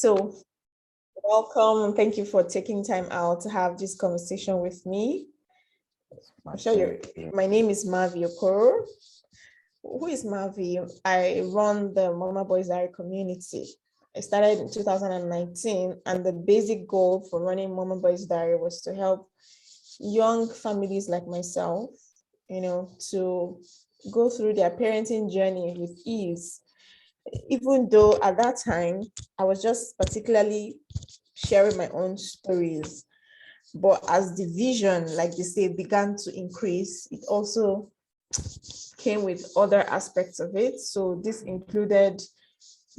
So welcome and thank you for taking time out to have this conversation with me. I'm sure my name is Marvy Okoro. Who is Marvy? I run the Mama Boys Diary community. I started in 2019, and the basic goal for running Mama Boys Diary was to help young families like myself, to go through their parenting journey with ease. Even though at that time, I was just particularly sharing my own stories. But as the vision, like they say, began to increase, it also came with other aspects of it. So this included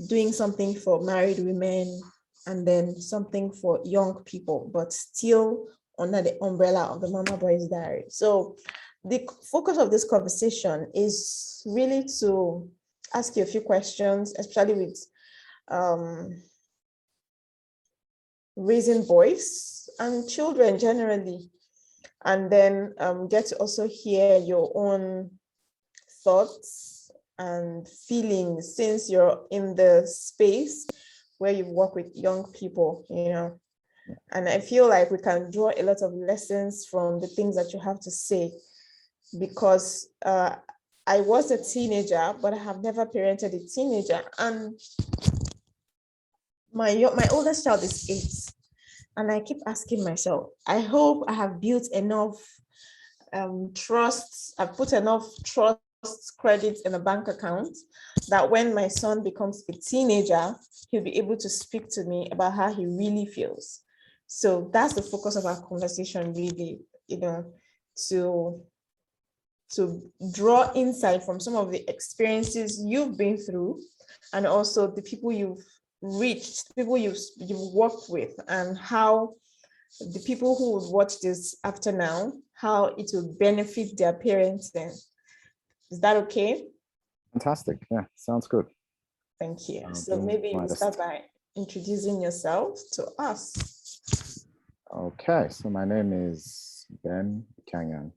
doing something for married women and then something for young people, but still under the umbrella of the Mama Boys Diary. So the focus of this conversation is really to ask you a few questions, especially with raising boys and children generally, and then get to also hear your own thoughts and feelings since you're in the space where you work with young people, and I feel like we can draw a lot of lessons from the things that you have to say, because I was a teenager, but I have never parented a teenager, and my oldest child is 8, and I keep asking myself, I hope I have built enough trust, I've put enough trust credits in a bank account that when my son becomes a teenager, he'll be able to speak to me about how he really feels. So that's the focus of our conversation, really, to draw insight from some of the experiences you've been through, and also the people you've reached, people you've worked with, and how the people who would watch this after now, how it will benefit their parenting. Is that okay? Fantastic. Yeah, sounds good. Thank you. So maybe you start by introducing yourself to us. Okay, so my name is Ben Kanyan.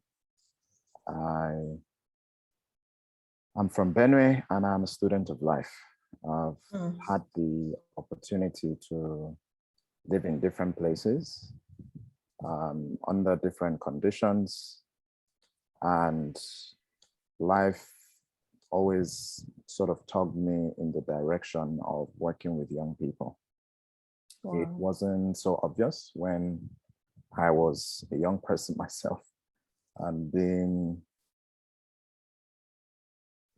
I'm from Benue and I'm a student of life. I've had the opportunity to live in different places under different conditions, and life always sort of tugged me in the direction of working with young people. Wow. It wasn't so obvious when I was a young person myself, and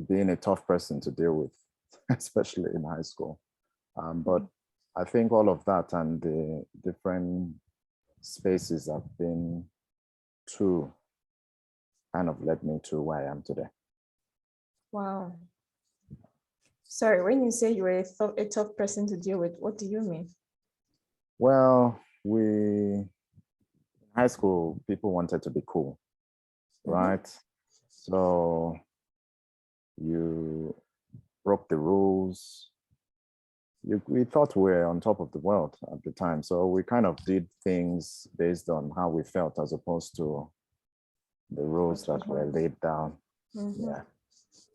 being a tough person to deal with, especially in high school. But I think all of that and the different spaces I've been to kind of led me to where I am today. Wow. Sorry, when you say you were a tough person to deal with, what do you mean? Well, in high school, people wanted to be cool, right? So you broke the rules. We thought we were on top of the world at the time. So we kind of did things based on how we felt as opposed to the rules that were laid down. Yeah.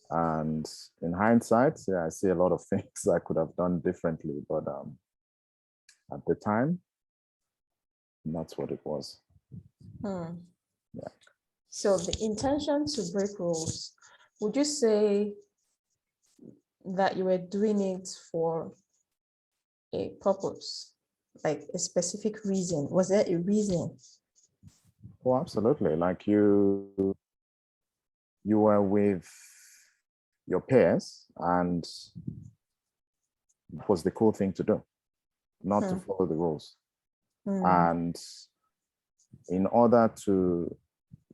And in hindsight, yeah, I see a lot of things I could have done differently, but at the time, that's what it was. Yeah. So the intention to break rules, would you say that you were doing it for a purpose, like a specific reason? Was there a reason? Oh, absolutely. Like you were with your peers, and it was the cool thing to do, not to follow the rules. And in order to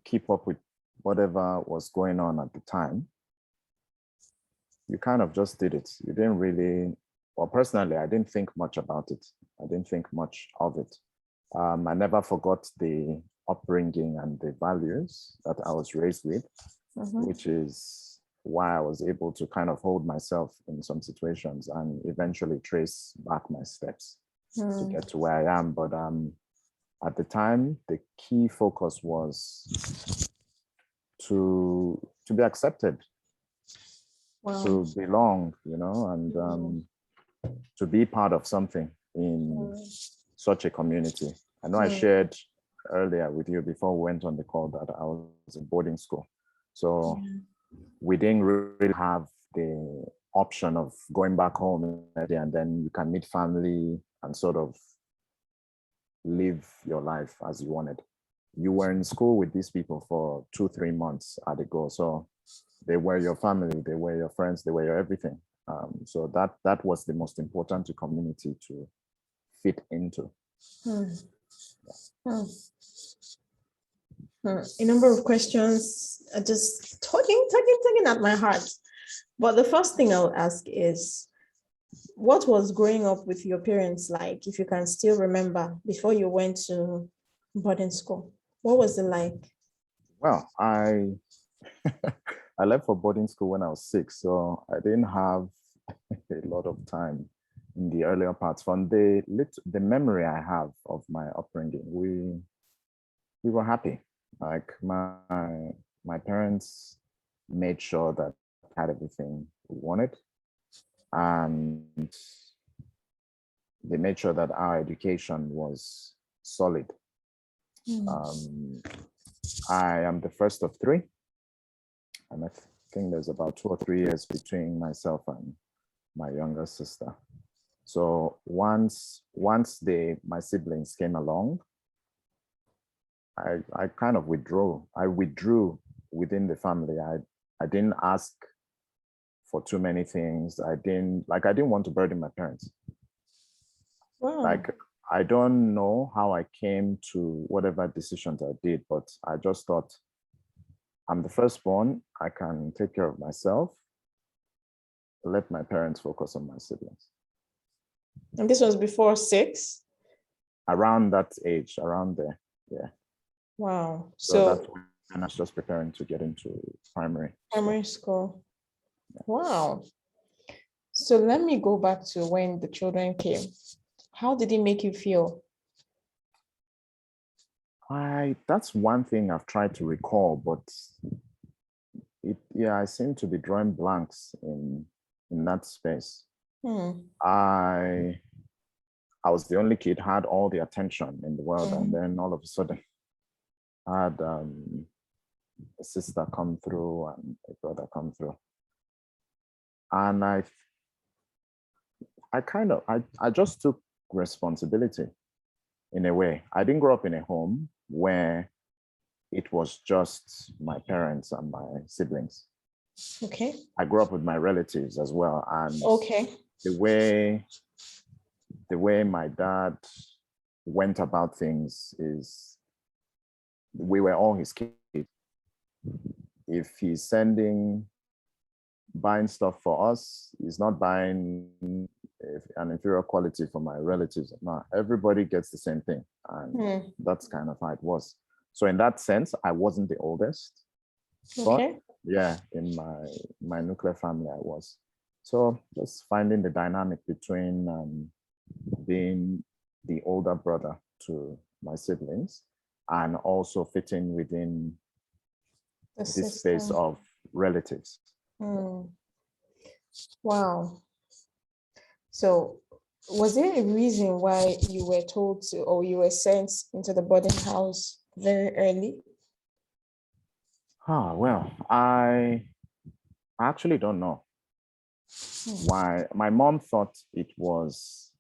keep up with whatever was going on at the time, you kind of just did it. You didn't really, well, personally, I didn't think much about it. I didn't think much of it. I never forgot the upbringing and the values that I was raised with, which is why I was able to kind of hold myself in some situations and eventually trace back my steps to get to where I am. But at the time, the key focus was to be accepted, to belong, and to be part of something. in such a community. I know I shared earlier with you before we went on the call that I was in boarding school. So we didn't really have the option of going back home and then you can meet family and sort of live your life as you wanted. You were in school with these people for 2-3 months at a go. So they were your family, they were your friends, they were your everything. So that was the most important to community to fit into. A number of questions are just tugging at my heart. But the first thing I'll ask is, what was growing up with your parents like, if you can still remember, before you went to boarding school? What was it like? Well, I I left for boarding school when I was 6, so I didn't have a lot of time in the earlier parts. From the memory I have of my upbringing, we were happy. Like my parents made sure that I had everything we wanted, and they made sure that our education was solid. I am the first of 3, and I think there's about 2 or 3 years between myself and my younger sister. So once my siblings came along, I kind of withdrew. I withdrew within the family. I didn't ask for too many things. I didn't want to burden my parents. Wow. Like, I don't know how I came to whatever decisions I did, but I just thought, I'm the firstborn. I can take care of myself. Let my parents focus on my siblings. And this was before 6? Around that age, around there, yeah. Wow. So that's when I was just preparing to get into primary school. Wow. So let me go back to when the children came. How did it make you feel? That's one thing I've tried to recall, but I seem to be drawing blanks in that space. I was the only kid, had all the attention in the world, and then all of a sudden I had a sister come through and a brother come through. And I just took responsibility in a way. I didn't grow up in a home where it was just my parents and my siblings. Okay. I grew up with my relatives as well. And the way my dad went about things is, we were all his kids. If he's buying stuff for us, he's not buying an inferior quality for my relatives. No, everybody gets the same thing. And that's kind of how it was. So in that sense, I wasn't the oldest. Okay. But yeah, in my nuclear family, I was. So just finding the dynamic between being the older brother to my siblings and also fitting within this space of relatives. Wow. So was there a reason why you were told to, or you were sent into the boarding house very early? Well, I actually don't know why. My mom thought it was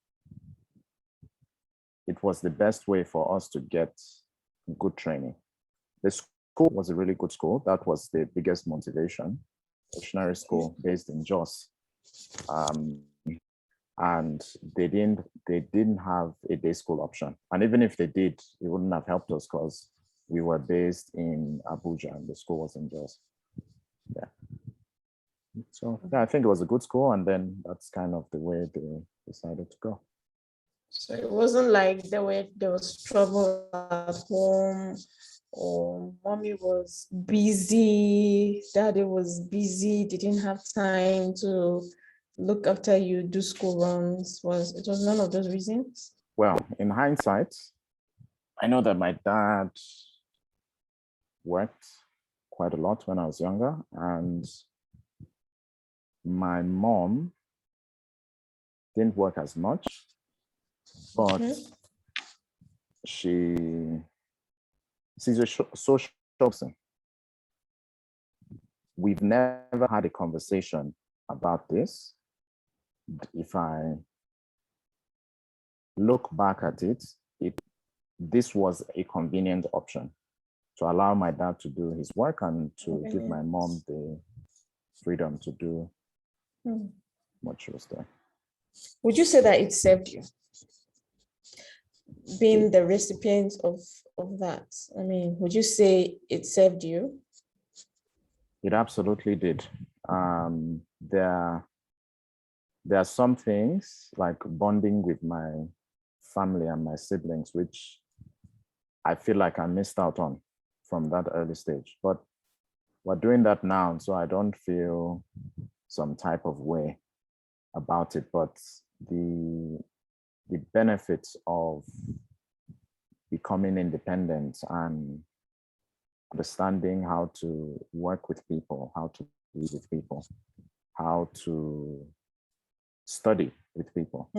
the best way for us to get good training. The school was a really good school. That was the biggest motivation. Missionary school based in Jos. And they didn't have a day school option. And even if they did, it wouldn't have helped us because we were based in Abuja and the school was in Jos. Yeah. So yeah, I think it was a good school, and then that's kind of the way they decided to go. So it wasn't like there was trouble at home, or mommy was busy, daddy was busy, didn't have time to look after you, do school runs. It was none of those reasons? Well, in hindsight, I know that my dad worked quite a lot when I was younger, and my mom didn't work as much. but she's a social person. We've never had a conversation about this. If I look back at it, this was a convenient option to allow my dad to do his work and to give my mom the freedom to do what she was doing. Would you say that it served you? Being the recipient of that, I mean, would you say it served you? It absolutely did. There are some things like bonding with my family and my siblings, which I feel like I missed out on from that early stage. But we're doing that now, so I don't feel some type of way about it. But the benefits of becoming independent and understanding how to work with people, how to be with people, how to study with people,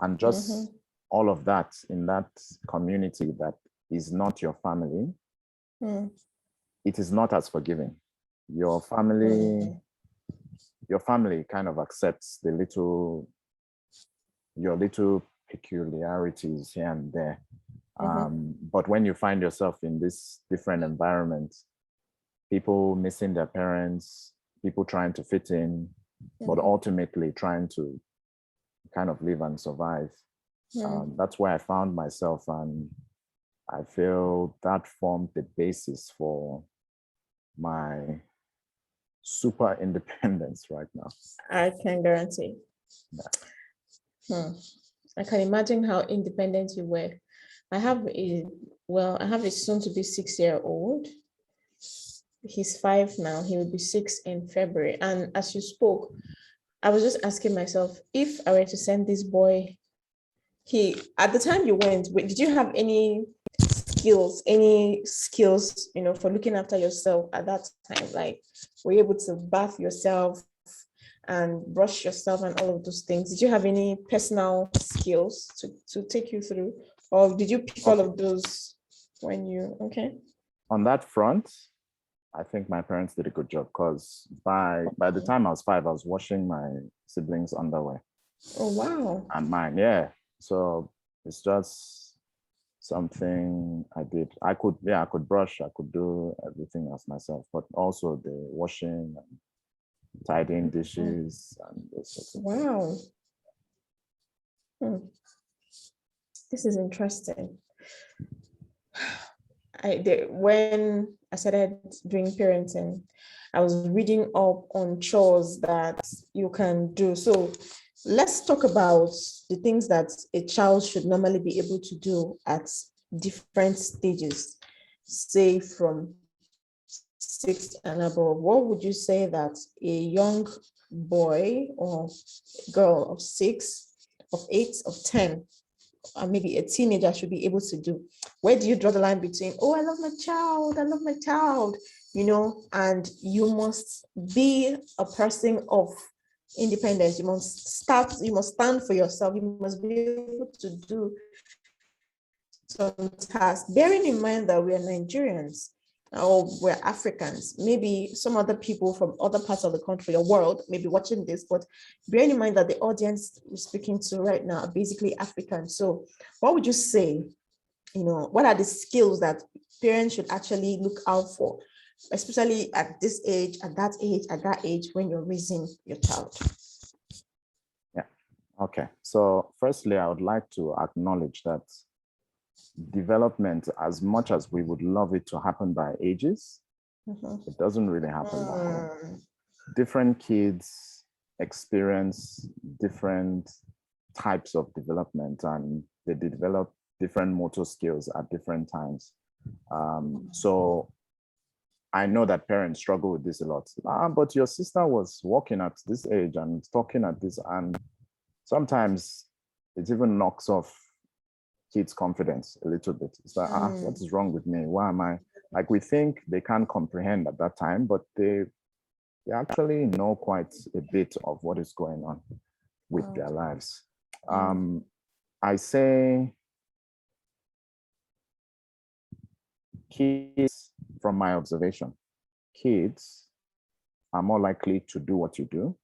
and just all of that in that community that is not your family, it is not as forgiving. Your family kind of accepts your little peculiarities here and there. But when you find yourself in this different environment, people missing their parents, people trying to fit in, but ultimately trying to kind of live and survive. That's where I found myself, and I feel that formed the basis for my super independence right now. I can guarantee. I can imagine how independent you were. I have a soon to be 6-year-old. He's 5 now. He will be 6 in February. And as you spoke, I was just asking myself, if I were to send this boy, at the time you went, did you have any skills, for looking after yourself at that time? Like, were you able to bath yourself and brush yourself and all of those things? Did you have any personal skills to take you through? Or did you pick all of those when you, On that front, I think my parents did a good job, because by the time I was 5, I was washing my siblings' underwear. Oh, wow. And mine, yeah. So it's just something I did. I could brush, I could do everything else myself, but also the washing and tidying dishes and this. Wow. This is interesting. When I started doing parenting, I was reading up on chores that you can do. So let's talk about the things that a child should normally be able to do at different stages, say from 6 and above. What would you say that a young boy or girl of 6, of 8, of 10, or maybe a teenager should be able to do? Where do you draw the line between, I love my child, and you must be a person of independence. You must stand for yourself. You must be able to do some tasks, bearing in mind that we are Nigerians or we're Africans. Maybe some other people from other parts of the country or world may be watching this, but bearing in mind that the audience we're speaking to right now are basically African. So what would you say, what are the skills that parents should actually look out for, especially at this age, at that age, when you're raising your child? Yeah. Okay. So firstly, I would like to acknowledge that development, as much as we would love it to happen by ages, it doesn't really happen that way. Different kids experience different types of development, and they develop different motor skills at different times. So I know that parents struggle with this a lot. But your sister was walking at this age and talking at this, and sometimes it even knocks off kids' confidence a little bit. It's like, what is wrong with me? Why am I? Like, we think they can't comprehend at that time, but they actually know quite a bit of what is going on with their lives. I say kids, from my observation, kids are more likely to do what you do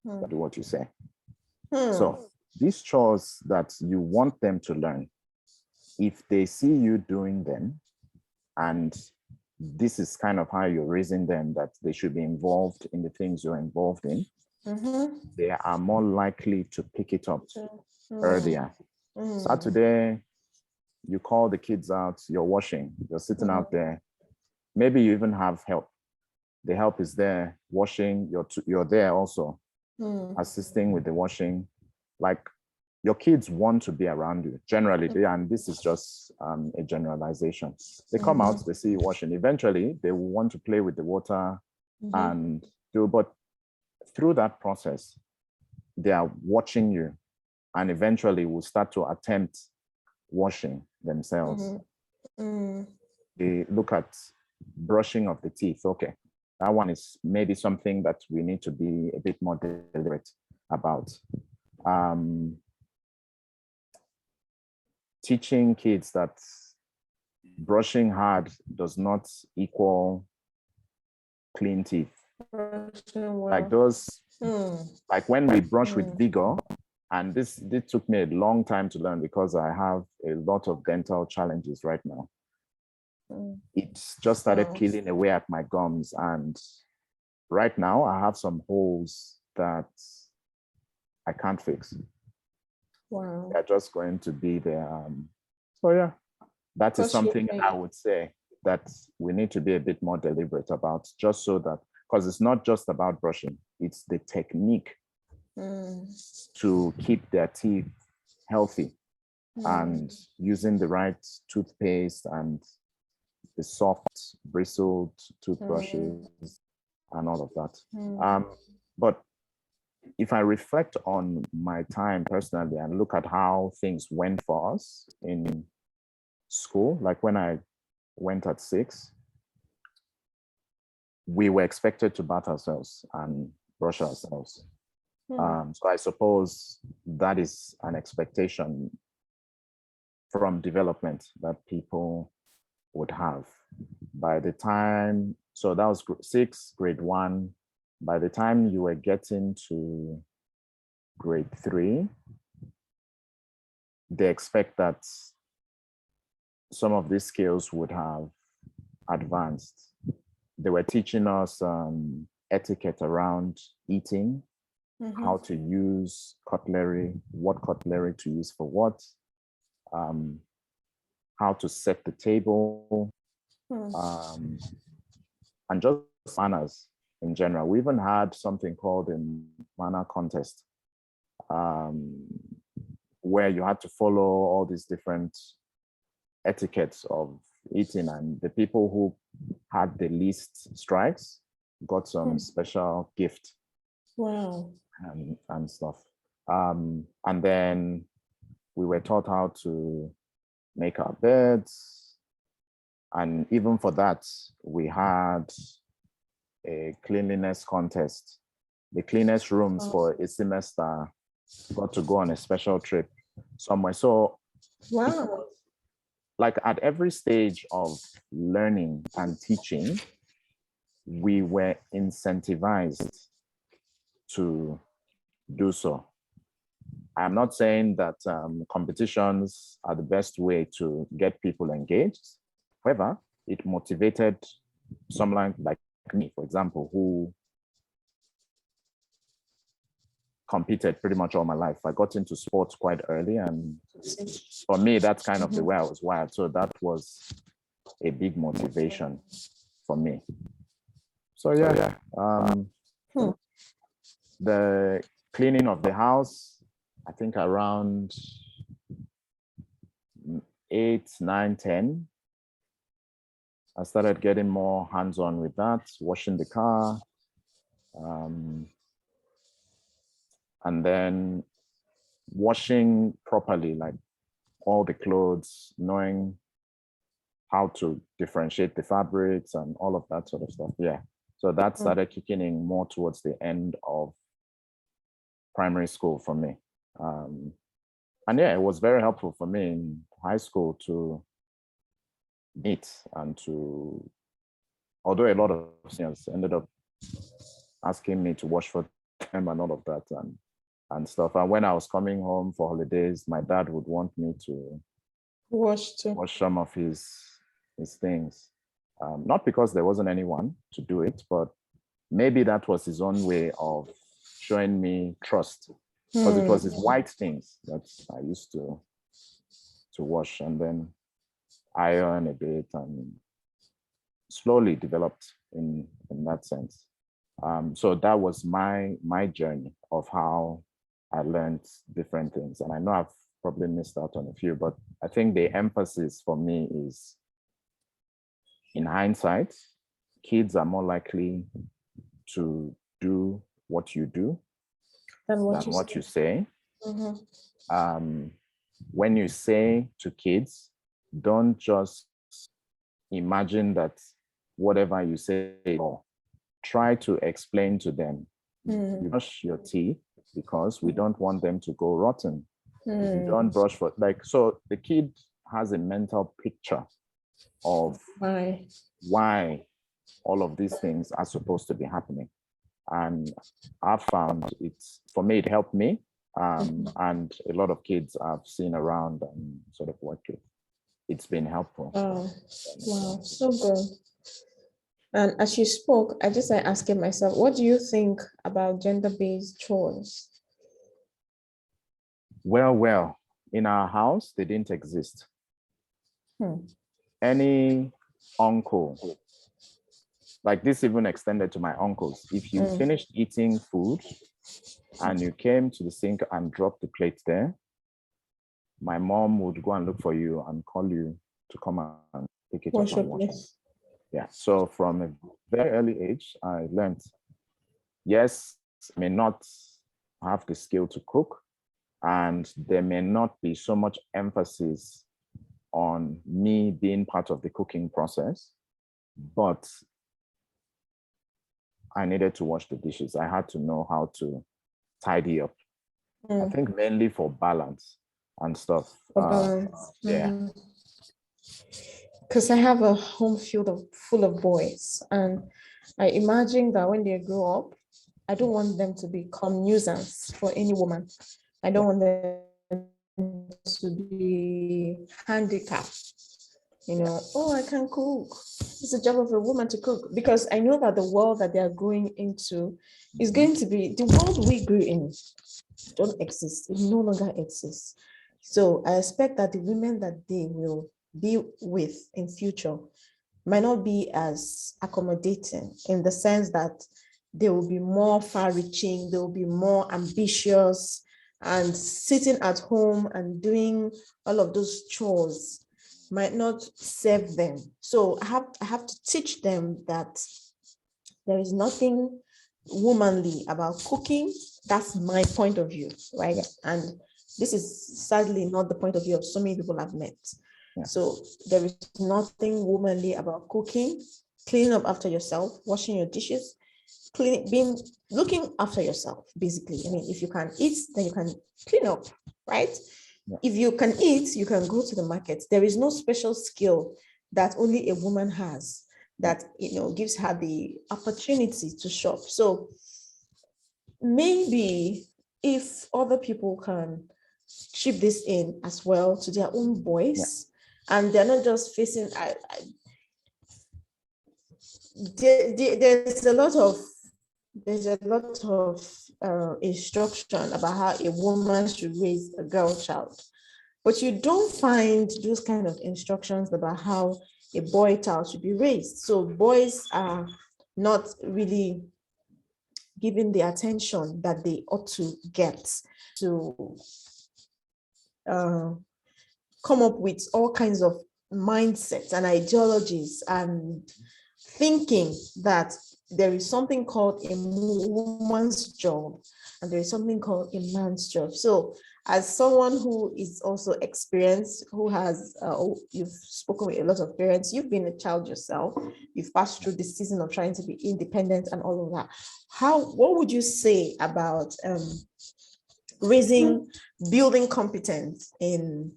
than do what you say. So these chores that you want them to learn, if they see you doing them, and this is kind of how you're raising them, that they should be involved in the things you're involved in, they are more likely to pick it up earlier. Saturday, you call the kids out, you're washing, you're sitting out there. Maybe you even have help. The help is there, washing, you're there also, assisting with the washing. Like, your kids want to be around you, generally, and this is just a generalization. They come out, they see you washing. Eventually, they will want to play with the water and do, but through that process, they are watching you, and eventually will start to attempt washing themselves. They look at brushing of the teeth. Okay, that one is maybe something that we need to be a bit more deliberate about. Teaching kids that brushing hard does not equal clean teeth. Like those, like when we brush with vigor, and this took me a long time to learn because I have a lot of dental challenges right now. It just started peeling away at my gums, and right now I have some holes that I can't fix. Wow. They're just going to be there. So yeah, that is something I would say that we need to be a bit more deliberate about, just so that, because it's not just about brushing, it's the technique to keep their teeth healthy and using the right toothpaste and the soft bristled toothbrushes and all of that. But if I reflect on my time personally and look at how things went for us in school, like when I went at 6, we were expected to bath ourselves and brush ourselves. So I suppose that is an expectation from development that people would have. By the time, so that was 6, grade 1. By the time you were getting to grade 3, they expect that some of these skills would have advanced. They were teaching us etiquette around eating, how to use cutlery, what cutlery to use for what, how to set the table, and just manners in general. We even had something called a manner contest, where you had to follow all these different etiquettes of eating, and the people who had the least strikes got some special gift. Wow. And stuff. And then we were taught how to make our beds. And even for that, we had a cleanliness contest. The cleanest rooms for a semester got to go on a special trip somewhere. So, wow, like at every stage of learning and teaching, we were incentivized to do so. I'm not saying that competitions are the best way to get people engaged. However, it motivated someone like me, for example, who competed pretty much all my life. I got into sports quite early, and for me, that's kind of the way I was wired. So that was a big motivation for me. So yeah, the cleaning of the house, I think around 8, 9, 10, I started getting more hands-on with that, washing the car, and then washing properly, like all the clothes, knowing how to differentiate the fabrics and all of that sort of stuff. Yeah. So that started kicking in more towards the end of primary school for me. And yeah, it was very helpful for me in high school to meet and to, although a lot of seniors ended up asking me to wash for them and all of that and stuff. And when I was coming home for holidays, my dad would want me to wash some of his things. Not because there wasn't anyone to do it, but maybe that was his own way of showing me trust. Because it was his white things that I used to wash and then iron a bit and slowly developed in that sense. So that was my journey of how I learned different things. And I know I've probably missed out on a few, but I think the emphasis for me is, in hindsight, kids are more likely to do what you do than what you say. When you say to kids, don't just imagine that whatever you say, or try to explain to them, you brush your teeth because we don't want them to go rotten. If you don't brush for, like, so the kid has a mental picture of why all of these things are supposed to be happening. And I found for me, it helped me. And a lot of kids I've seen around and sort of worked with. It's been helpful. Oh, wow, so good. And as you spoke, I just started asking myself, what do you think about gender-based chores? Well, in our house, they didn't exist. Any uncle, like this even extended to my uncles. If you finished eating food and you came to the sink and dropped the plate there, my mom would go and look for you and call you to come and pick it up and wash it. Yeah, so from a very early age, I learned, yes, I may not have the skill to cook, and there may not be so much emphasis on me being part of the cooking process, but I needed to wash the dishes. I had to know how to tidy up. I think mainly for balance and stuff. Yeah. Because I have a home full of boys, and I imagine that when they grow up, I don't want them to become nuisance for any woman. I don't want them to be handicapped. Oh, I can cook. It's a job of a woman to cook, because I know that the world that they are growing into is going to be the world we grew in. Don't exist. It no longer exists. So I expect that the women that they will be with in future might not be as accommodating, in the sense that they will be more far-reaching, they will be more ambitious, and sitting at home and doing all of those chores might not serve them. So I have to teach them that there is nothing womanly about cooking. That's my point of view, right? And this is sadly not the point of view of so many people I've met. Yeah. So there is nothing womanly about cooking, cleaning up after yourself, washing your dishes, looking after yourself, basically. I mean, if you can eat, then you can clean up, right? Yeah. If you can eat, you can go to the market. There is no special skill that only a woman has that, gives her the opportunity to shop. So maybe if other people can chip this in as well to their own voice, and they're not just facing, there's a lot of instruction about how a woman should raise a girl child, but you don't find those kind of instructions about how a boy child should be raised. So boys are not really given the attention that they ought to get, to come up with all kinds of mindsets and ideologies and thinking that there is something called a woman's job and there is something called a man's job. So as someone who is also experienced, who has, you've spoken with a lot of parents, you've been a child yourself, you've passed through the season of trying to be independent and all of that. What would you say about building competence in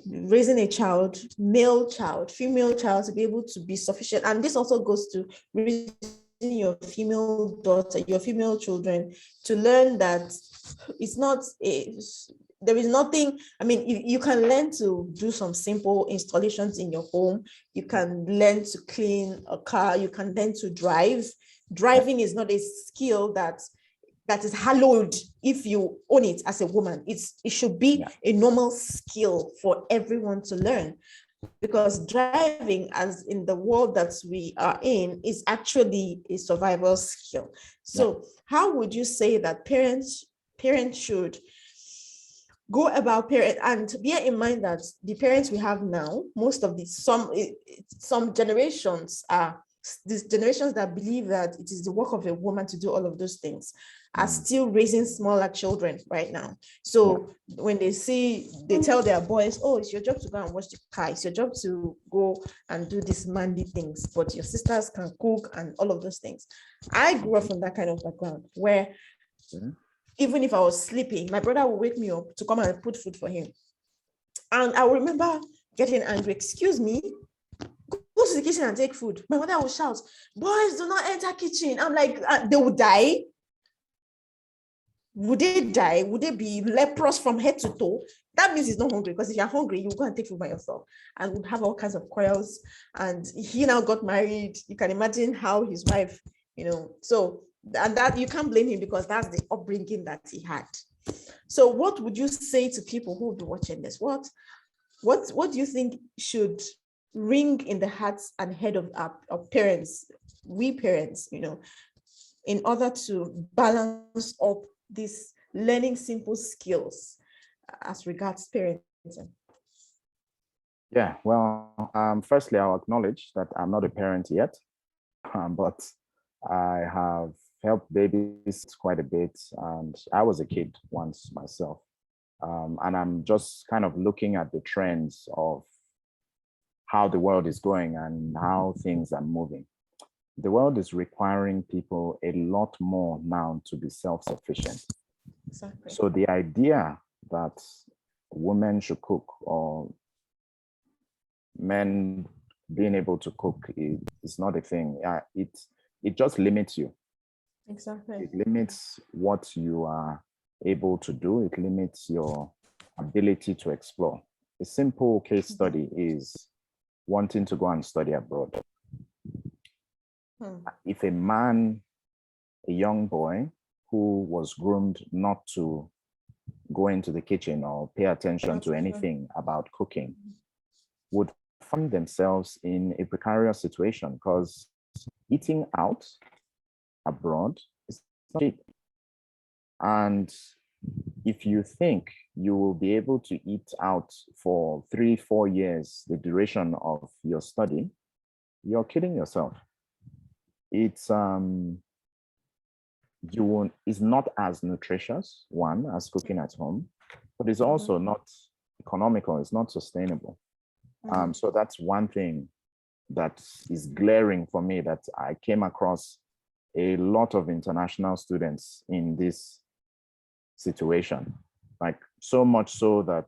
raising a child, male child, female child, to be able to be sufficient. And this also goes to raising your female daughter, your female children, to learn that there is nothing. I mean, you can learn to do some simple installations in your home. You can learn to clean a car. You can learn to drive. Driving is not a skill that is hallowed if you own it as a woman. It should be a normal skill for everyone to learn, because driving, as in the world that we are in, is actually a survival skill. So how would you say that parents should go about parent, and bear in mind that the parents we have now, most of some generations are these generations that believe that it is the work of a woman to do all of those things, are still raising smaller children right now. So when they tell their boys, oh, it's your job to go and wash the car, it's your job to go and do these manly things, but your sisters can cook and all of those things. I grew up from that kind of background where even if I was sleeping, my brother would wake me up to come and put food for him. And I remember getting angry. Excuse me, go to the kitchen and take food. My mother would shout, boys, do not enter kitchen. I'm like, they would die. Would they die? Would they be leprous from head to toe? That means he's not hungry, because if you're hungry, you go and take food by yourself, and would have all kinds of quarrels. And he now got married. You can imagine how his wife, so, and that you can't blame him, because that's the upbringing that he had. So what would you say to people who will be watching this? What do you think should ring in the hearts and head of parents, we parents, in order to balance up this learning simple skills as regards parenting? Yeah, well, firstly, I'll acknowledge that I'm not a parent yet, but I have helped babies quite a bit, and I was a kid once myself. And I'm just kind of looking at the trends of how the world is going and how things are moving. The world is requiring people a lot more now to be self-sufficient. Exactly. So the idea that women should cook or men being able to cook is not a thing. It just limits you. Exactly. It limits what you are able to do. It limits your ability to explore. A simple case study is wanting to go and study abroad. If a young boy who was groomed not to go into the kitchen or pay attention to anything about cooking would find themselves in a precarious situation, because eating out abroad is not cheap. And if you think you will be able to eat out for 3-4 years, the duration of your study, you're kidding yourself. It's not as nutritious, one, as cooking at home, but it's also not economical, it's not sustainable. So that's one thing that is glaring for me, that I came across a lot of international students in this situation. Like, so much so that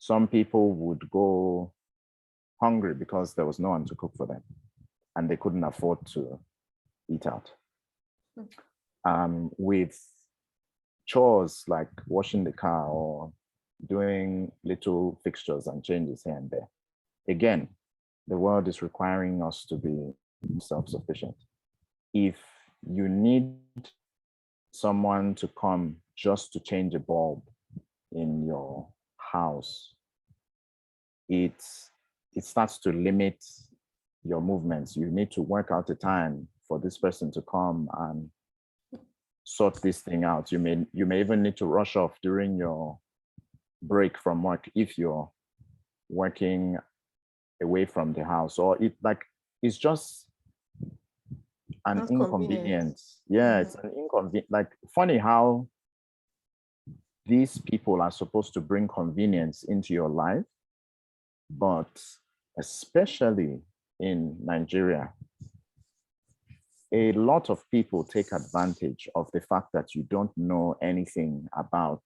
some people would go hungry because there was no one to cook for them and they couldn't afford to eat out. With chores like washing the car or doing little fixtures and changes here and there. Again, the world is requiring us to be self-sufficient. If you need someone to come just to change a bulb in your house, it starts to limit your movements. You need to work out a time for this person to come and sort this thing out. You may even need to rush off during your break from work if you're working away from the house, or it's just an inconvenience. Yeah, it's an inconvenience. Like, funny how these people are supposed to bring convenience into your life, but especially in Nigeria, a lot of people take advantage of the fact that you don't know anything about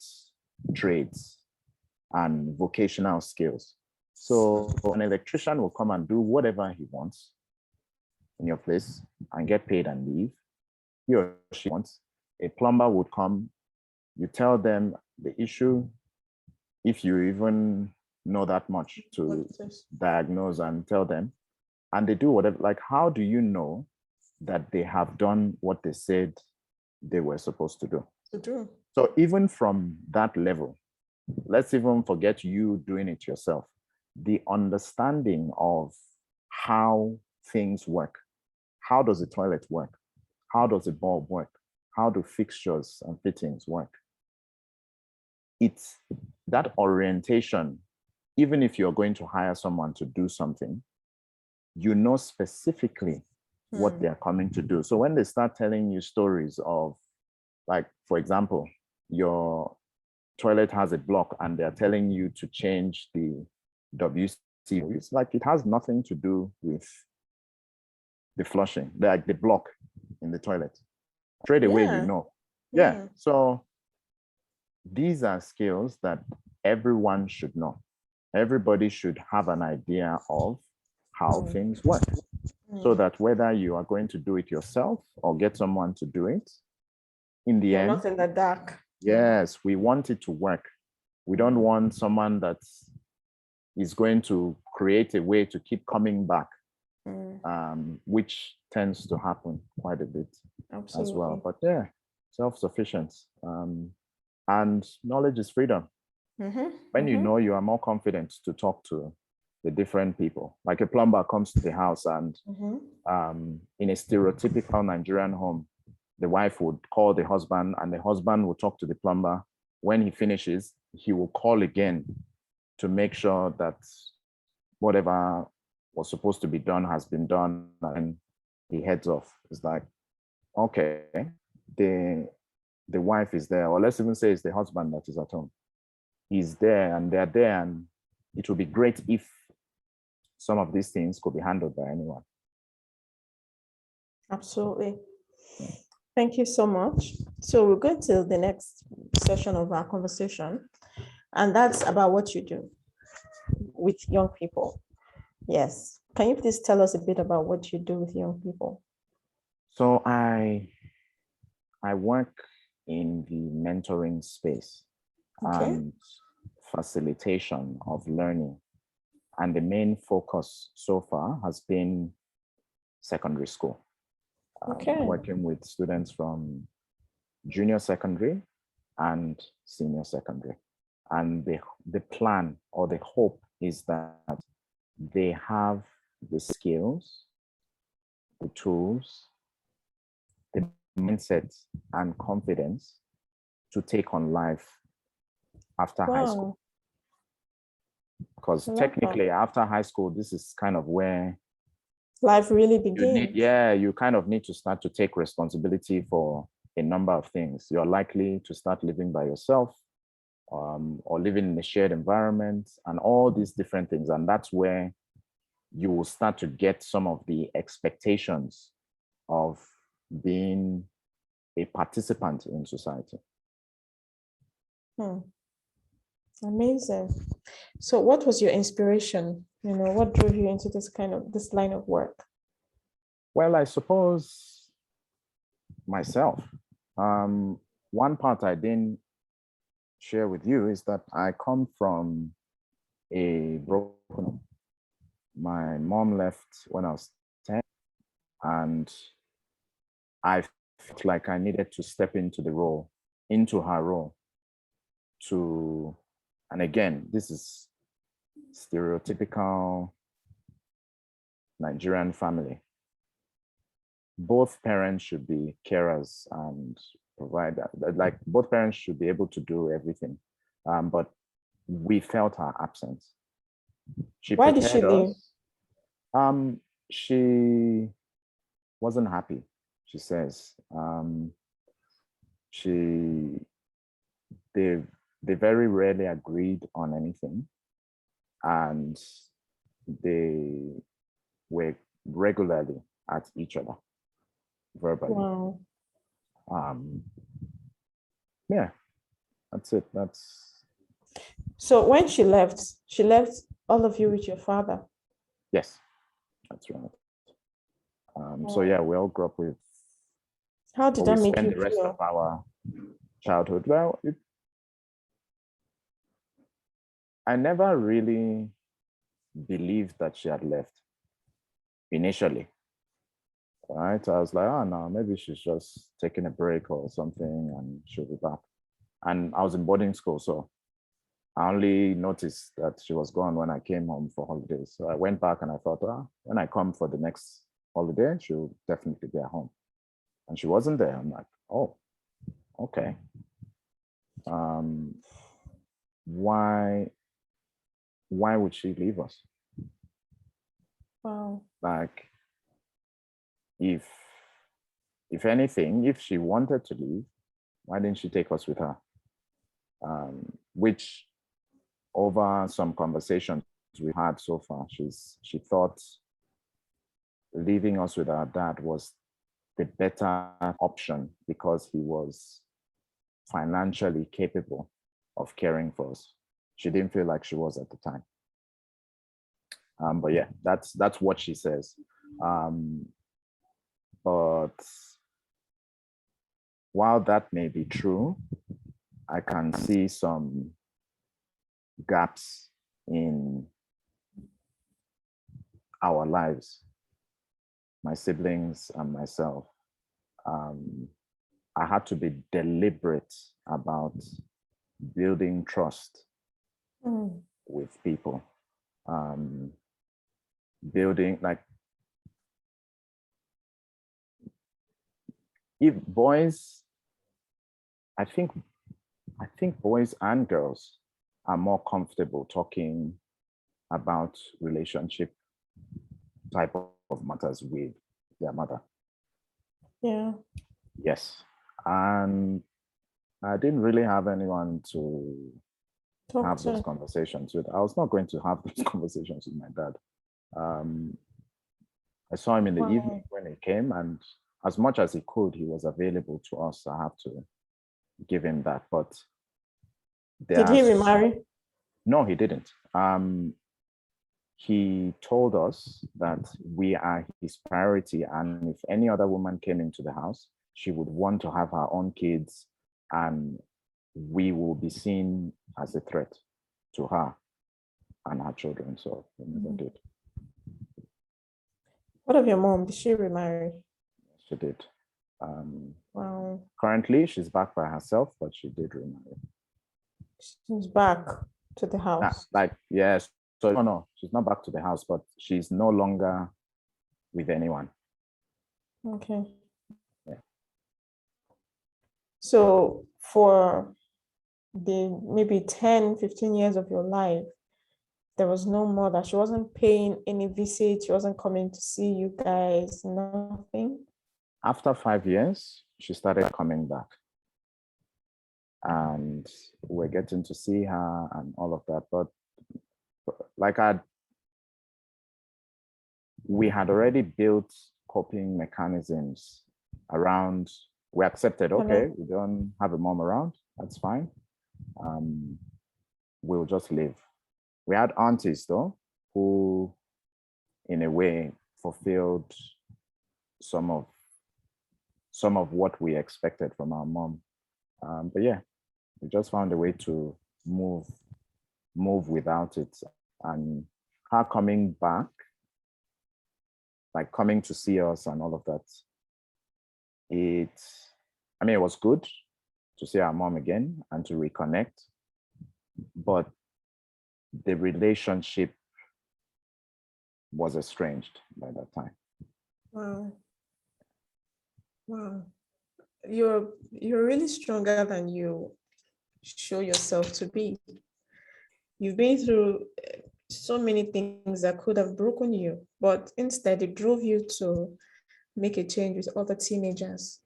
trades and vocational skills. So an electrician will come and do whatever he wants in your place and get paid and leave. He or she wants. A plumber would come, you tell them the issue, if you even know that much to diagnose and tell them, and they do whatever. Like, how do you know that they have done what they said they were supposed to do? So even from that level, let's even forget you doing it yourself. The understanding of how things work. How does the toilet work? How does the bulb work? How do fixtures and fittings work? It's that orientation. Even if you're going to hire someone to do something, you know specifically what they're coming to do. So when they start telling you stories of, like, for example, your toilet has a block and they're telling you to change the WC, it's like it has nothing to do with the flushing, like the block in the toilet. Straight away, you know. Yeah. So these are skills that everyone should know. Everybody should have an idea of how things work, so that whether you are going to do it yourself or get someone to do it, in the end, not in the dark. Yes, we want it to work. We don't want someone that is going to create a way to keep coming back, which tends to happen quite a bit as well. But yeah, self-sufficient. And knowledge is freedom. When you know, you are more confident to talk to the different people. Like a plumber comes to the house and in a stereotypical Nigerian home, the wife would call the husband and the husband would talk to the plumber. When he finishes, he will call again to make sure that whatever was supposed to be done has been done, and he heads off. It's like, okay, the wife is there, or let's even say it's the husband that is at home. He's there and they're there, and it would be great if some of these things could be handled by anyone. Absolutely. Thank you so much. So we're going to the next session of our conversation, and that's about what you do with young people. Yes. Can you please tell us a bit about what you do with young people? So I work in the mentoring space and facilitation of learning. And the main focus so far has been secondary school. Working with students from junior secondary and senior secondary. And the plan or the hope is that they have the skills, the tools, the mindset and confidence to take on life after high school. Because technically after high school, this is kind of where life really begins. You kind of need to start to take responsibility for a number of things. You're likely to start living by yourself, or living in a shared environment and all these different things. And that's where you will start to get some of the expectations of being a participant in society. Amazing. So what was your inspiration? What drove you into this line of work? Well, I suppose myself. One part I didn't share with you is that I come from a broken home. My mom left when I was 10, and I felt like I needed to step into her role, and again, this is stereotypical Nigerian family. Both parents should be carers and provide that. Like, both parents should be able to do everything. But we felt her absence. Why did she leave? She wasn't happy, she says. They very rarely agreed on anything, and they were regularly at each other. verbally. Wow. Yeah, that's it. So when she left all of you with your father. Yes, that's right. So yeah, we all grew up with. How did We that make spent you the rest of feel? our childhood. Well, I never really believed that she had left initially. Right, I was like, oh no, maybe she's just taking a break or something, and she'll be back. And I was in boarding school, so I only noticed that she was gone when I came home for holidays. So I went back and I thought, when I come for the next holiday, she'll definitely be at home. And she wasn't there. I'm like, oh, okay. Why would she leave us? Wow. Like, if anything, if she wanted to leave, why didn't she take us with her? Which over some conversations we had so far, she thought leaving us with our dad was the better option because he was financially capable of caring for us. She didn't feel like she was at the time. But yeah, that's what she says. But while that may be true, I can see some gaps in our lives, my siblings and myself. I had to be deliberate about building trust with people. Building, like, if boys, I think boys and girls are more comfortable talking about relationship type of matters with their mother. Yeah. Yes. And I didn't really have anyone to have those conversations with. I was not going to have those conversations with my dad. I saw him in the evening when he came, and as much as he could, he was available to us. I have to give him that. But did he remarry? No, he didn't. He told us that we are his priority, and if any other woman came into the house, she would want to have her own kids, and we will be seen as a threat to her and her children. So we never did. What of your mom? Did she remarry? She did. Wow. Currently, she's back by herself, but she did remarry. She's back to the house. Yes. So no, she's not back to the house, but she's no longer with anyone. Okay. Yeah. So for the maybe 10, 15 years of your life, there was no mother. She wasn't paying any visit. She wasn't coming to see you guys, nothing. After 5 years, she started coming back. And we're getting to see her and all of that. But we had already built coping mechanisms around, we accepted, okay, we don't have a mom around, that's fine. We'll just live. We had aunties though, who in a way fulfilled some of what we expected from our mom. But yeah, we just found a way to move without it. And her coming back, like coming to see us and all of that, it was good to see our mom again and to reconnect, but the relationship was estranged by that time. Wow. You're really stronger than you show yourself to be. You've been through so many things that could have broken you, but instead it drove you to make a change with other teenagers.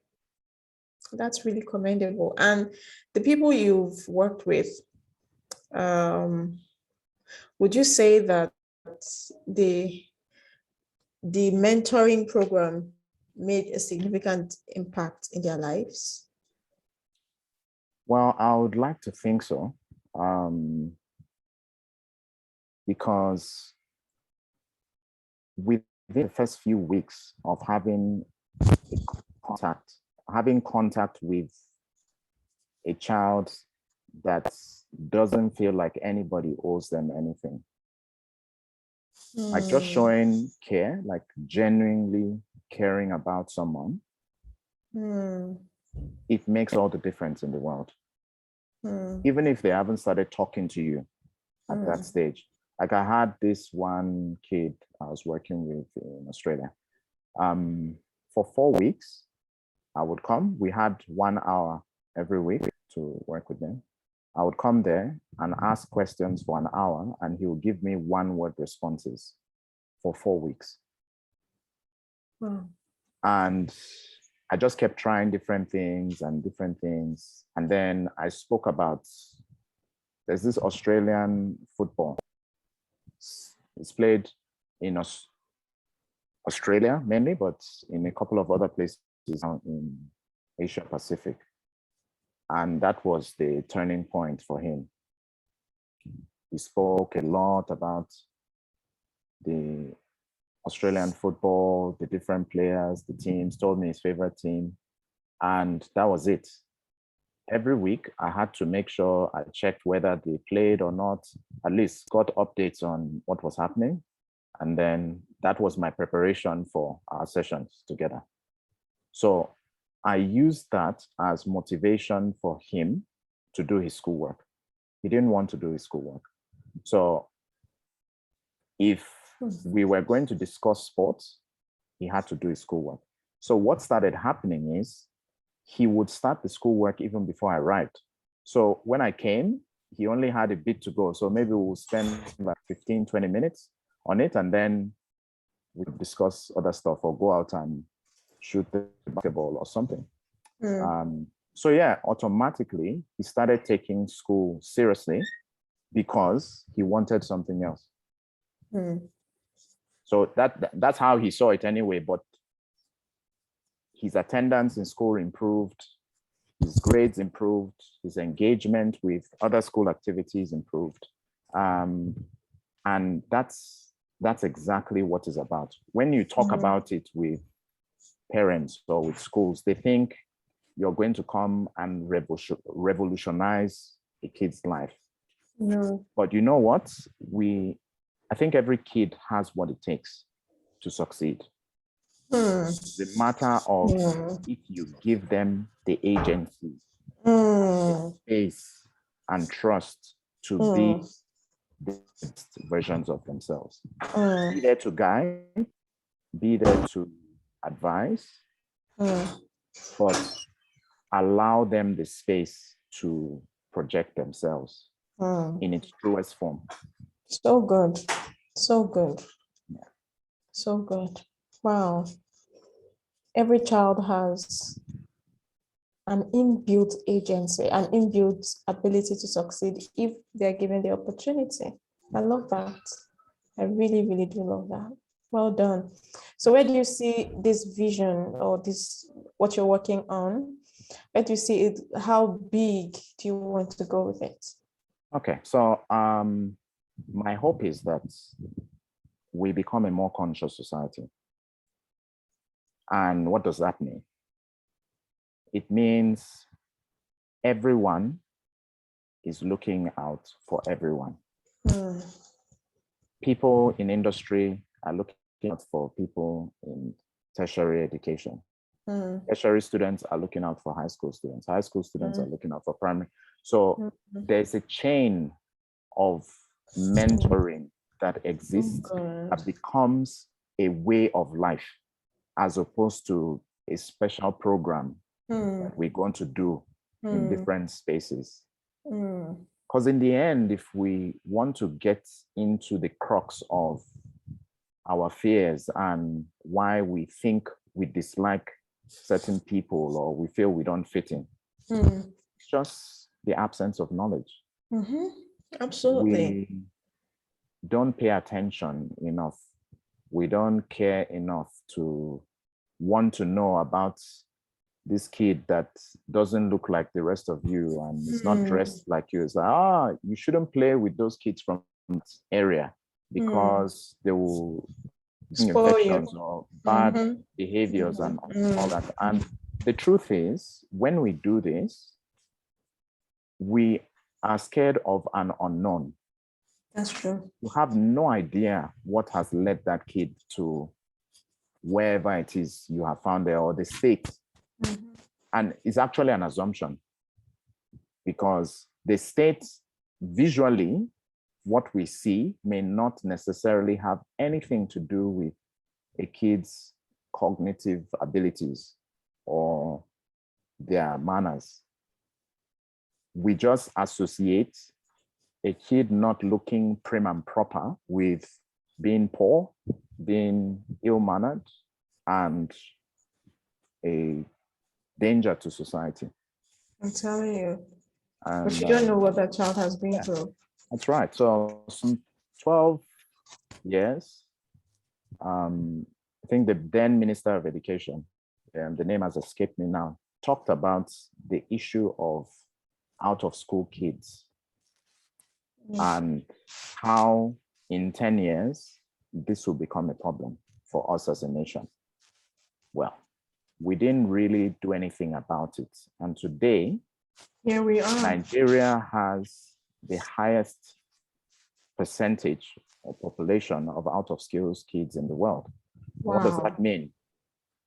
That's really commendable. And the people you've worked with, would you say that the mentoring program made a significant impact in their lives? Well, I would like to think so, because within the first few weeks of having contact with a child that doesn't feel like anybody owes them anything, like just showing care, like genuinely caring about someone, it makes all the difference in the world. Even if they haven't started talking to you at that stage. Like I had this one kid I was working with in Australia. For 4 weeks, I would come. We had 1 hour every week to work with them. I would come there and ask questions for an hour, and he would give me one-word responses for 4 weeks. Wow. And I just kept trying different things. And then I spoke about, there's this Australian football. It's played in Australia mainly, but in a couple of other places in Asia Pacific. And that was the turning point for him. He spoke a lot about the Australian football, the different players, the teams, told me his favorite team. And that was it. Every week, I had to make sure I checked whether they played or not, at least got updates on what was happening. And then that was my preparation for our sessions together. So I used that as motivation for him to do his schoolwork. He didn't want to do his schoolwork. So if we were going to discuss sports, he had to do his schoolwork. So what started happening is he would start the schoolwork even before I arrived. So when I came, he only had a bit to go. So maybe we'll spend like 15, 20 minutes on it, and then we'll discuss other stuff or go out and shoot the basketball or something. So yeah, automatically, he started taking school seriously because he wanted something else. So that's how he saw it anyway, but his attendance in school improved, his grades improved, his engagement with other school activities improved. And that's exactly what it's about. When you talk about it with parents or with schools, they think you're going to come and revolutionize a kid's life. But you know what? I think every kid has what it takes to succeed. It's a matter of if you give them the agency, the space, and trust to be the best versions of themselves. Be there to guide, be there to advise, but allow them the space to project themselves in its truest form. So good. So good. Yeah. So good. Wow. Every child has an inbuilt agency, an inbuilt ability to succeed if they're given the opportunity. I love that. I really, really do love that. Well done. So where do you see this vision or this, what you're working on? Where do you see it? How big do you want to go with it? Okay, so my hope is that we become a more conscious society. And what does that mean? It means everyone is looking out for everyone. People in industry are looking out for people in tertiary education. Tertiary students are looking out for high school students. High school students are looking out for primary. So there's a chain of mentoring that exists that becomes a way of life as opposed to a special program that we're going to do in different spaces. Because in the end, if we want to get into the crux of our fears and why we think we dislike certain people or we feel we don't fit in, it's just the absence of knowledge. Absolutely. We don't pay attention enough. We don't care enough to want to know about this kid that doesn't look like the rest of you and is not dressed like you. It's like, you shouldn't play with those kids from this area because they will infections or bad behaviors and all that. And the truth is, when we do this, we are scared of an unknown. That's true. You have no idea what has led that kid to wherever it is you have found there, or the state. And it's actually an assumption, because the state, visually, what we see may not necessarily have anything to do with a kid's cognitive abilities or their manners. We just associate a kid not looking prim and proper with being poor, being ill-mannered, and a danger to society. I'm telling you. And, but you don't know what that child has been through. That's right. So some 12 years, I think the then Minister of Education, the name has escaped me now, talked about the issue of out-of-school kids and how in 10 years, this will become a problem for us as a nation. Well, we didn't really do anything about it. And today, here we are. Nigeria has the highest percentage of population of out-of-school kids in the world. Wow. What does that mean?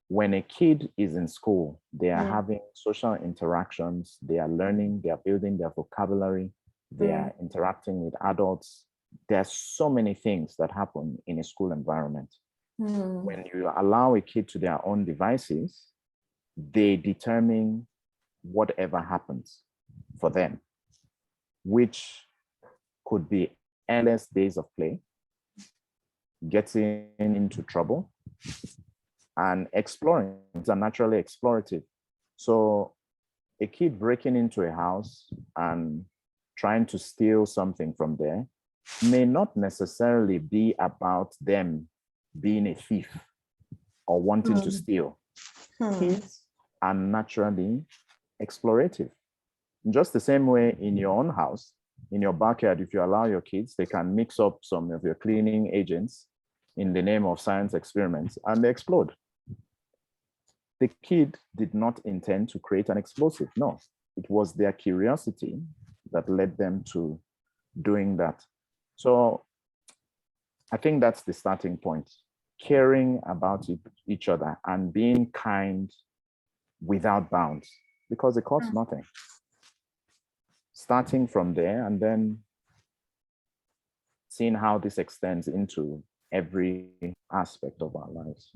When a kid is in school, they are having social interactions, they are learning, they are building their vocabulary, they are interacting with adults. There are so many things that happen in a school environment. When you allow a kid to their own devices, they determine whatever happens for them, which could be endless days of play, getting into trouble, and exploring. It's naturally explorative. So a kid breaking into a house and trying to steal something from there may not necessarily be about them being a thief or wanting to steal. Kids are naturally explorative. In just the same way in your own house, in your backyard, if you allow your kids, they can mix up some of your cleaning agents in the name of science experiments and they explode. The kid did not intend to create an explosive. No, it was their curiosity that led them to doing that. So I think that's the starting point. Caring about each other and being kind without bounds, because it costs nothing. Starting from there and then seeing how this extends into every aspect of our lives.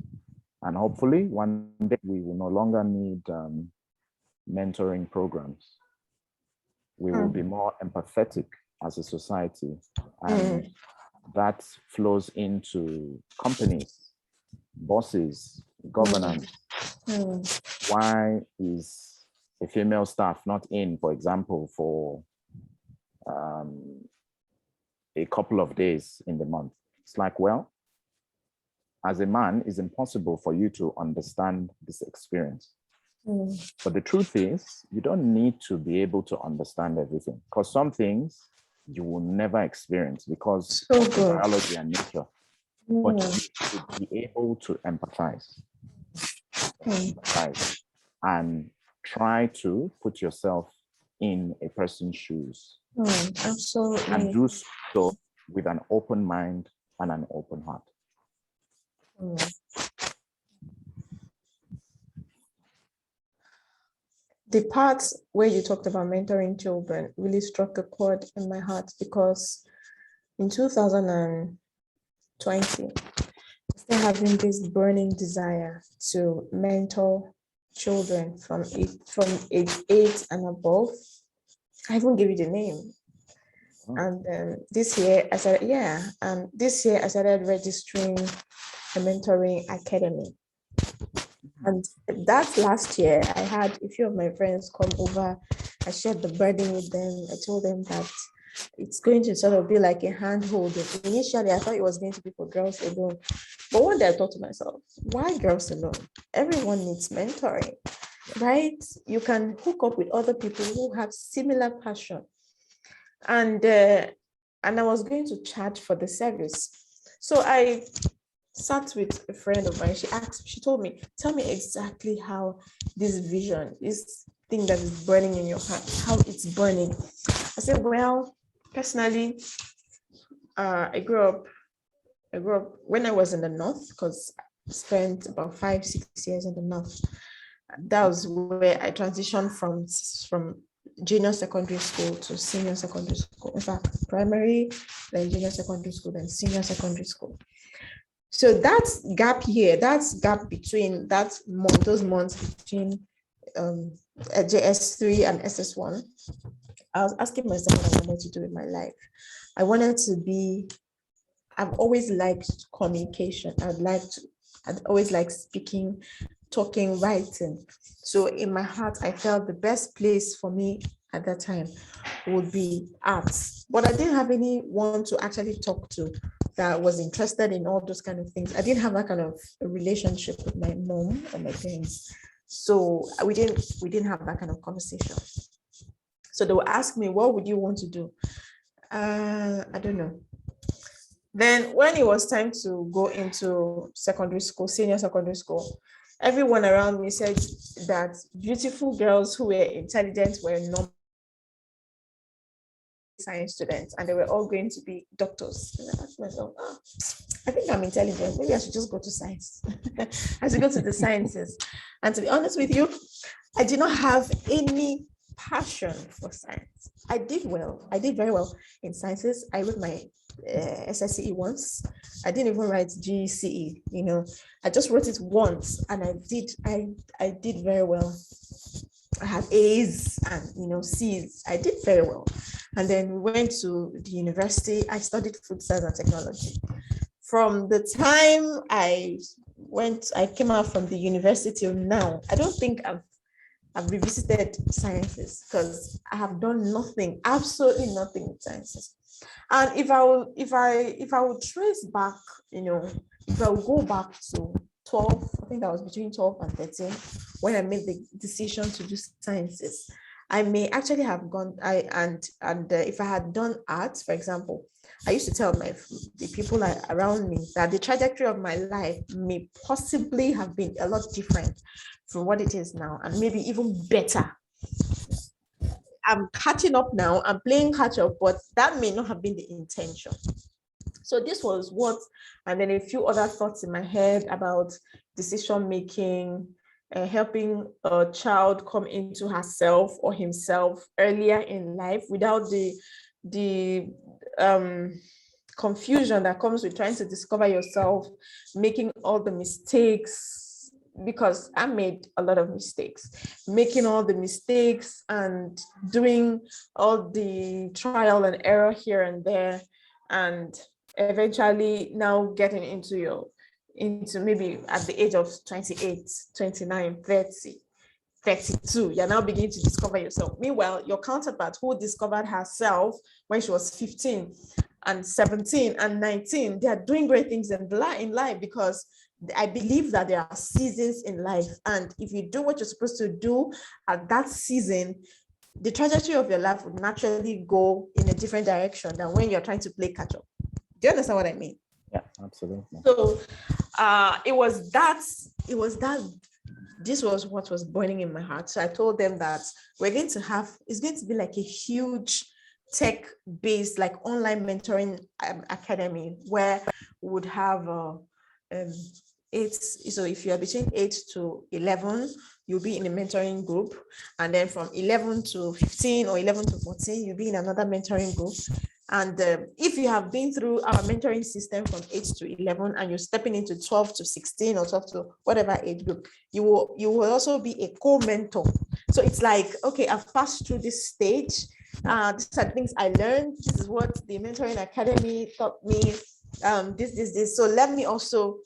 And hopefully one day we will no longer need mentoring programs. We will be more empathetic as a society, and that flows into companies, bosses, governance. Why is a female staff not in, for example, for a couple of days in the month? It's like, well, as a man, it's impossible for you to understand this experience. But the truth is, you don't need to be able to understand everything, because some things you will never experience because of biology and nature. But you should be able to empathize, and try to put yourself in a person's shoes. Absolutely. And do so with an open mind and an open heart. The part where you talked about mentoring children really struck a chord in my heart, because in 2020, I'm still having this burning desire to mentor children from age 8 and above. I even give you the name. And this year I started registering a mentoring academy. And that last year, I had a few of my friends come over. I shared the burden with them. I told them that it's going to sort of be like a handhold. Initially, I thought it was going to be for girls alone. But one day I thought to myself, why girls alone? Everyone needs mentoring, right? You can hook up with other people who have similar passion. And I was going to charge for the service. So I sat with a friend of mine. She told me, tell me exactly how this vision, this thing that is burning in your heart, how it's burning. I said, well, personally, I grew up when I was in the north, because I spent about 5-6 years in the north. That was where I transitioned from junior secondary school to senior secondary school. In fact, primary, then junior secondary school, then senior secondary school. So that gap between those months between JS3 and SS1, I was asking myself what I wanted to do in my life. I've always liked communication. I'd always liked speaking, talking, writing. So in my heart, I felt the best place for me at that time would be arts. But I didn't have anyone to actually talk to that was interested in all those kind of things. I didn't have that kind of a relationship with my mom or my parents. So we didn't have that kind of conversation. So they would ask me, what would you want to do? I don't know. Then when it was time to go into secondary school, senior secondary school, everyone around me said that beautiful girls who were intelligent were not science students, and they were all going to be doctors. And I asked myself, I think I'm intelligent. Maybe I should just go to science. I should go to the sciences. And to be honest with you, I did not have any passion for science. I did very well in sciences. I wrote my SSCE once. I didn't even write GCE, I just wrote it once, and I did very well. I had A's and C's. I did very well. And then we went to the university. I studied food science and technology. From the time I came out from the university till now, I don't think I've revisited sciences, because I have done nothing, absolutely nothing with sciences. And if I would trace back, if I would go back to 12, I think that was between 12 and 13, when I made the decision to do sciences, I may actually have gone, if I had done art, for example, I used to tell the people around me that the trajectory of my life may possibly have been a lot different from what it is now, and maybe even better. I'm catching up now, I'm playing catch up, but that may not have been the intention. So this was and then a few other thoughts in my head about decision making, helping a child come into herself or himself earlier in life without the confusion that comes with trying to discover yourself, making all the mistakes, because I made a lot of mistakes, making all the mistakes and doing all the trial and error here and there, and eventually now getting into maybe at the age of 28, 29, 30, 32, you're now beginning to discover yourself. Meanwhile, your counterpart who discovered herself when she was 15 and 17 and 19, they are doing great things in life, because I believe that there are seasons in life. And if you do what you're supposed to do at that season, the trajectory of your life would naturally go in a different direction than when you're trying to play catch up. Do you understand what I mean? Yeah, absolutely. So this was what was burning in my heart. So I told them that it's going to be like a huge tech-based, like online mentoring academy, where we would have so if you're between 8 to 11, you'll be in a mentoring group, and then from 11 to 15 or 11 to 14, you'll be in another mentoring group. And if you have been through our mentoring system from 8 to 11 and you're stepping into 12 to 16 or 12 to whatever age group, you will also be a co-mentor. So it's like, okay, I've passed through this stage. These are the things I learned. This is what the mentoring academy taught me. This. So let me also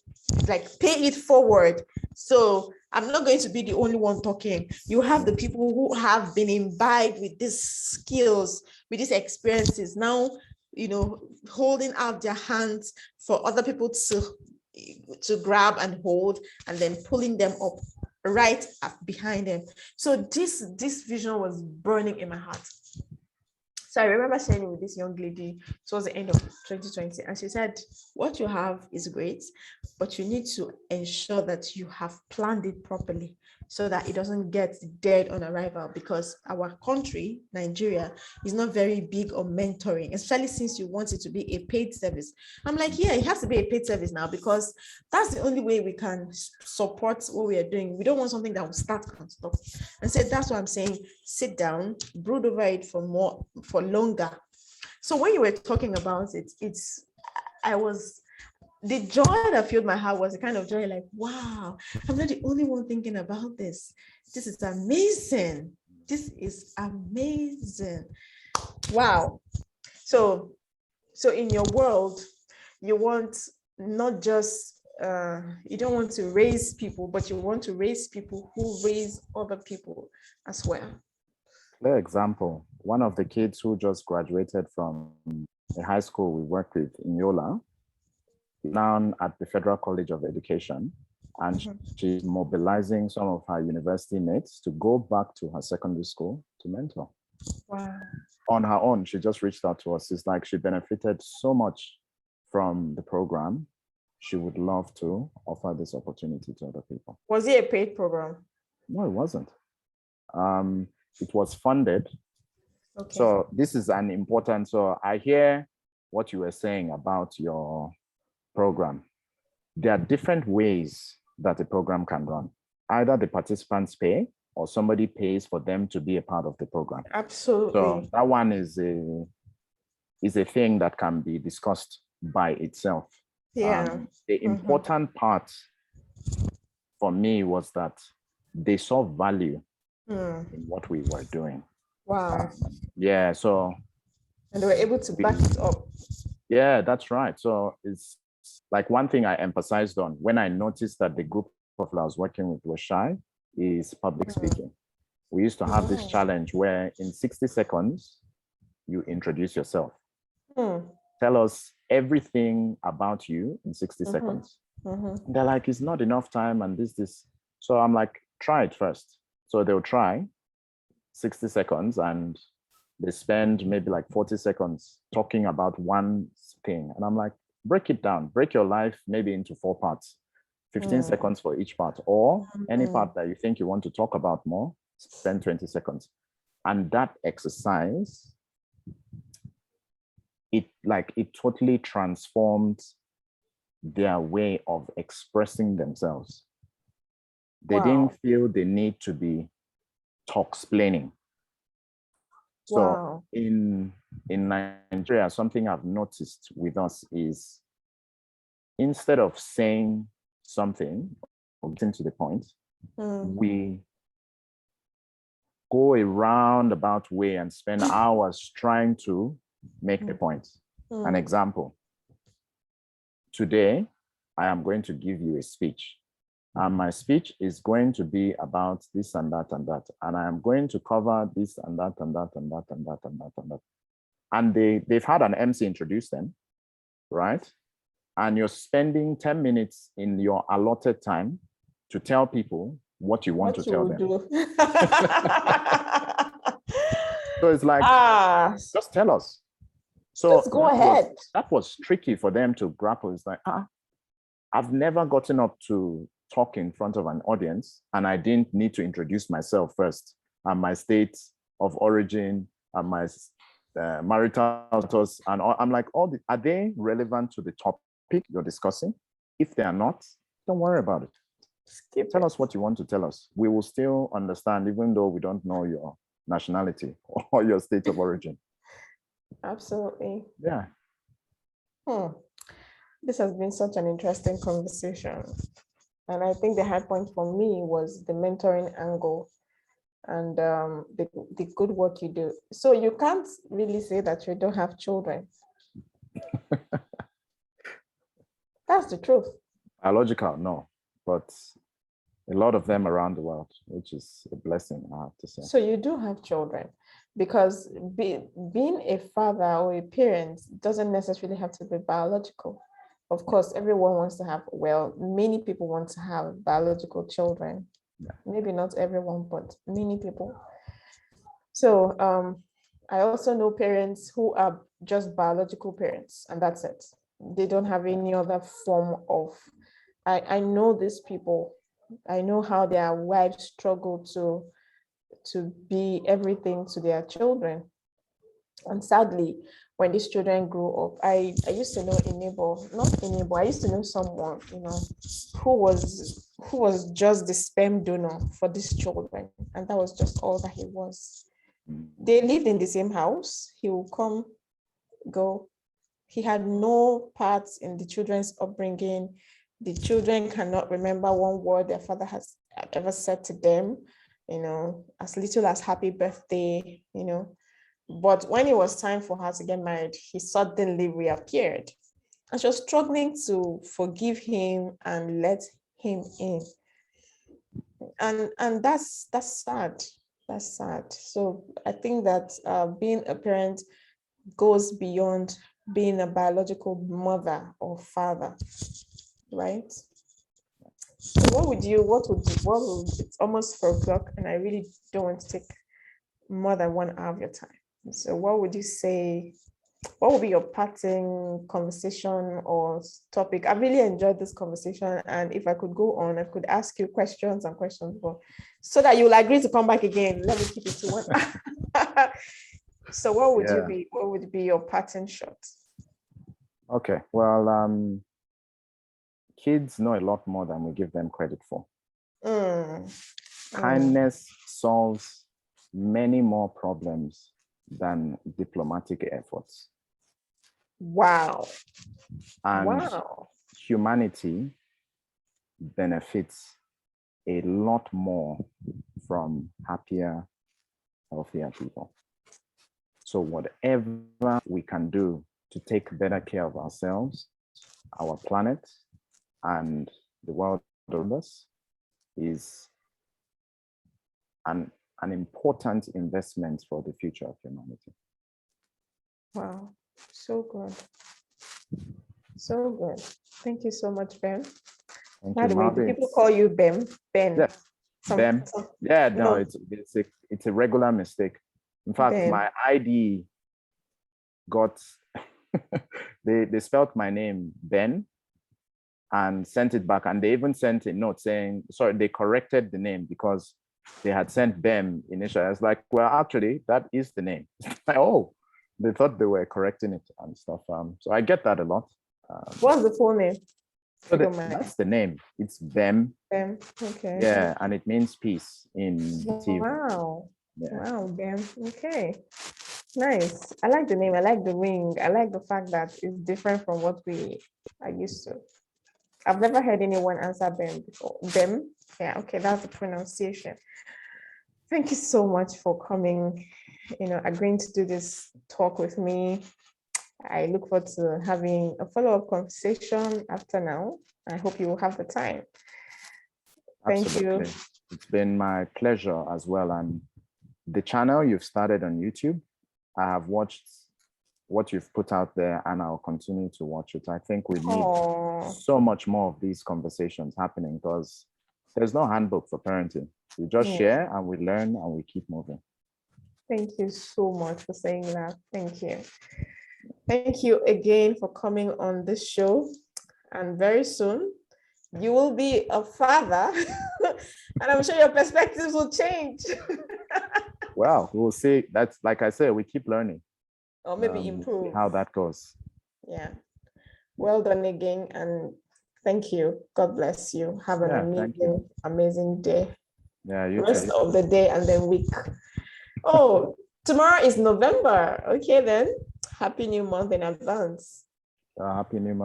like pay it forward So I'm not going to be the only one talking. You have the people who have been imbibed with these skills, with these experiences, now, holding out their hands for other people to grab and hold, and then pulling them up right up behind them. So this vision was burning in my heart. So I remember sharing with this young lady towards the end of 2020, and she said, what you have is great, but you need to ensure that you have planned it properly so that it doesn't get dead on arrival, because our country, Nigeria, is not very big on mentoring, especially since you want it to be a paid service. I'm like, yeah, it has to be a paid service now, because that's the only way we can support what we are doing. We don't want something that will start and stop. And so that's what I'm saying. Sit down, brood over it for longer. So when you were talking about it, the joy that filled my heart was a kind of joy like, wow, I'm not the only one thinking about this. This is amazing. This is amazing. Wow. So in your world, you want not just, you don't want to raise people, but you want to raise people who raise other people as well. Clear example. One of the kids who just graduated from a high school we work with in Yola, now at the Federal College of Education, and she's mobilizing some of her university mates to go back to her secondary school to mentor. Wow. On her own, she just reached out to us. It's like she benefited so much from the program. She would love to offer this opportunity to other people. Was it a paid program? No, it wasn't. It was funded. Okay. So this is an important, so I hear what you were saying about your program. There are different ways that a program can run. Either the participants pay or somebody pays for them to be a part of the program. Absolutely. So that one is a thing that can be discussed by itself. Yeah. The important part for me was that they saw value in what we were doing. Wow. Yeah, so. And they were able to back it up. Yeah, that's right. So it's like one thing I emphasized on when I noticed that the group of I was working with was shy is public speaking. We used to have this challenge where in 60 seconds, you introduce yourself. Tell us everything about you in 60 seconds. They're like, it's not enough time and this. So I'm like, try it first. So they'll try 60 seconds and they spend maybe like 40 seconds talking about one thing. And I'm like, break it down, break your life maybe into 4 parts, 15 seconds for each part, or any part that you think you want to talk about more, spend 20 seconds. And that exercise, it totally transformed their way of expressing themselves. They didn't feel the need to be talk-splaining. So in Nigeria, something I've noticed with us is instead of saying something or getting to the point, we go a roundabout way and spend hours trying to make the point. An example. Today, I am going to give you a speech. And my speech is going to be about this and that and that. And I am going to cover this and that and that and that and that and that and that. And they've had an MC introduce them, right? And you're spending 10 minutes in your allotted time to tell people what you want to tell them. So it's like, just tell us. So just go ahead. That was tricky for them to grapple. It's like, I've never gotten up to talk in front of an audience and I didn't need to introduce myself first and my state of origin and my marital status. And I'm like, are they relevant to the topic you're discussing? If they are not, don't worry about it. Tell us what you want to tell us. We will still understand, even though we don't know your nationality or your state of origin. Absolutely. Yeah. This has been such an interesting conversation. And I think the high point for me was the mentoring angle and the good work you do. So you can't really say that you don't have children. That's the truth. Biological, no. But a lot of them around the world, which is a blessing, I have to say. So you do have children, because being a father or a parent doesn't necessarily have to be biological. Of course, everyone wants to have, well, many people want to have biological children. Yeah. Maybe not everyone, but many people. So I also know parents who are just biological parents, and that's it. They don't have any other form of, I know these people. I know how their wives struggle to be everything to their children. And sadly, when these children grow up, I used to know a neighbor, not a neighbor, I used to know someone, who was just the sperm donor for these children. And that was just all that he was. They lived in the same house. He would come, go. He had no parts in the children's upbringing. The children cannot remember one word their father has ever said to them, as little as happy birthday, But when it was time for her to get married, he suddenly reappeared. And she was struggling to forgive him and let him in. And that's sad. That's sad. So I think that being a parent goes beyond being a biological mother or father, right? So what would it's almost 4 o'clock and I really don't want to take more than 1 hour of your time. So what would you say, what would be your parting conversation or topic? I really enjoyed this conversation, and if I could go on, I could ask you questions, but so that you'll agree to come back again. Let me keep it to 1 hour. So what would be your parting shot? Okay, well, kids know a lot more than we give them credit for. Kindness solves many more problems than diplomatic efforts. Wow. And humanity benefits a lot more from happier, healthier people. So whatever we can do to take better care of ourselves, our planet, and the world around us is an important investment for the future of humanity. Wow, so good. So good. Thank you so much, Ben. By the way, do people call you Ben? Ben. Yes, Ben. Yeah, no, it's a regular mistake. In fact, Ben. My ID got, they spelled my name Ben and sent it back. And they even sent a note saying, sorry, they corrected the name because they had sent Ben initially. I was like, well, actually, that is the name. Like, oh, they thought they were correcting it and stuff. So I get that a lot. What's the full name? So that's the name. It's Bem. Bem, okay. Yeah, and it means peace in TV. Wow. Yeah. Wow, Bem. Okay. Nice. I like the name. I like the ring. I like the fact that it's different from what we are used to. I've never heard anyone answer Bem before. Bem. Yeah, okay, that's the pronunciation. Thank you so much for coming, agreeing to do this talk with me. I look forward to having a follow-up conversation after now. I hope you will have the time. Thank you. It's been my pleasure as well. And the channel you've started on YouTube, I have watched what you've put out there and I'll continue to watch it. I think we need so much more of these conversations happening because there's no handbook for parenting. We just share and we learn and we keep moving. Thank you so much for saying that. Thank you. Thank you again for coming on this show. And very soon you will be a father and I'm sure your perspectives will change. Well, we'll see. That's like I said, we keep learning. Or maybe improve. How that goes. Yeah. Well done again. And thank you. God bless you. Have an amazing day. Yeah, you rest of the day and then week. Oh, tomorrow is November. Okay, then. Happy new month in advance. Happy new month.